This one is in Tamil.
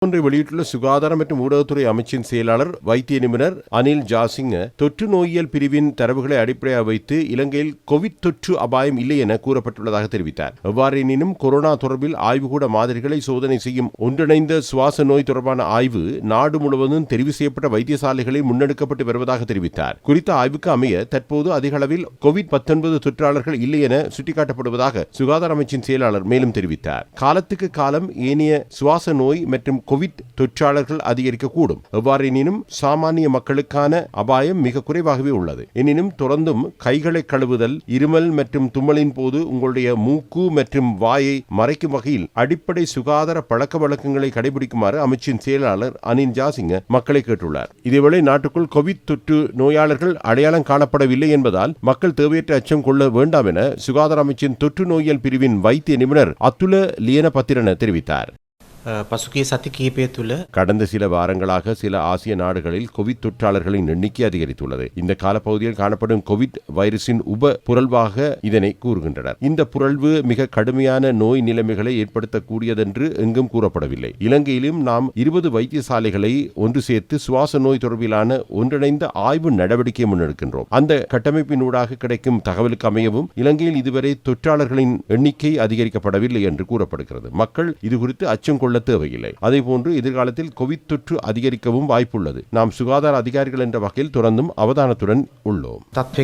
ஒன்றை வெளியிட்டுள்ள சுகாதார மற்றும் ஊடகத்துறை அமைச்சின் செயலாளர் வைத்திய நிபுணர் அனில் ஜாசிங்க தொற்று நோயியல் பிரிவின் தரவுகளை அடிப்படையாக வைத்து இலங்கையில் கோவிட் தொற்று அபாயம் இல்லை என கூறப்பட்டுள்ளதாக தெரிவித்தார். எவ்வாறெனினும் கொரோனா தொடர்பில் ஆய்வுகூட மாதிரிகளை சோதனை செய்யும் ஒன்றிணைந்த சுவாச நோய் தொடர்பான ஆய்வு நாடு முழுவதும் தெரிவு செய்யப்பட்ட வைத்தியசாலைகளில் முன்னெடுக்கப்பட்டு வருவதாக தெரிவித்தார். குறித்த ஆய்வுக்கு அமைய தற்போது அதிக அளவில் கோவிட்-19 தொற்றாளர்கள் இல்லை என சுட்டிக்காட்டப்படுவதாக சுகாதார அமைச்சின் செயலாளர் மேலும் தெரிவித்தார். காலத்துக்கு காலம் ஏனைய சுவாச நோய் மற்றும் கோவிட் தொற்றாளர்கள் அதிகரிக்கக்கூடும். எவ்வாறெனினும் சாமானிய மக்களுக்கான அபாயம் மிக குறைவாகவே உள்ளது. எனினும் தொடர்ந்தும் கைகளை கழுவுதல், இருமல் மற்றும் தும்மலின் போது உங்களுடைய மூக்கு மற்றும் வாயை மறைக்கும் வகையில் அடிப்படை சுகாதார பழக்க வழக்கங்களை கடைபிடிக்குமாறு அமைச்சின் செயலாளர் அனில் ஜாசிங்க மக்களை கேட்டுள்ளார். இதேவேளை நாட்டுக்குள் கோவிட் தொற்று நோயாளர்கள் அடையாளம் காணப்படவில்லை என்பதால் மக்கள் தேவையற்ற அச்சம் கொள்ள வேண்டாம் என சுகாதார அமைச்சின் தொற்று நோயியல் பிரிவின் வைத்திய நிபுணர் அத்துல லியன பத்திரன தெரிவித்தார். பசுகிய சதி கீபே துல கடந்த சில வாரங்களாக சில ஆசிய நாடுகளில் கோவிட் தொற்றாளர்களின் எண்ணிக்கை அதிகரித்துள்ளது. இந்த காலப்பகுதியில் காணப்படும் கோவிட் வைரஸின் உப புரள்வாக இதனை கூறுகின்றனர். இந்த புரள்வு மிக கடுமையான நோய் நிலைமைகளை ஏற்படுத்தக்கூடியதென்று எங்கும் கூறப்படவில்லை. இலங்கையிலும் நாம் 20 வைத்தியசாலைகளை ஒன்று சேர்த்து சுவாச நோய் தொடர்பிலான ஒன்றிணைந்த ஆய்வு நடவடிக்கை முன்னெடுக்கின்றோம். அந்த கட்டமைப்பினூடாக கிடைக்கும் தகவலுக்கு அமையவும் இலங்கையில் இதுவரை தொற்றாளர்களின் எண்ணிக்கை அதிகரிக்கப்படவில்லை என்று கூறப்படுகிறது. மக்கள் இதுகுறித்து அச்சம் கொள்ள தேவையில்லை. அதேபோன்று எதிர்காலத்தில் கோவிட் தொற்று அதிகரிக்கவும் வாய்ப்புள்ளது. நாம் சுகாதார அதிகாரிகள் என்ற வகையில் தொடர்ந்தும் அவதானத்துடன் உள்ளோம்.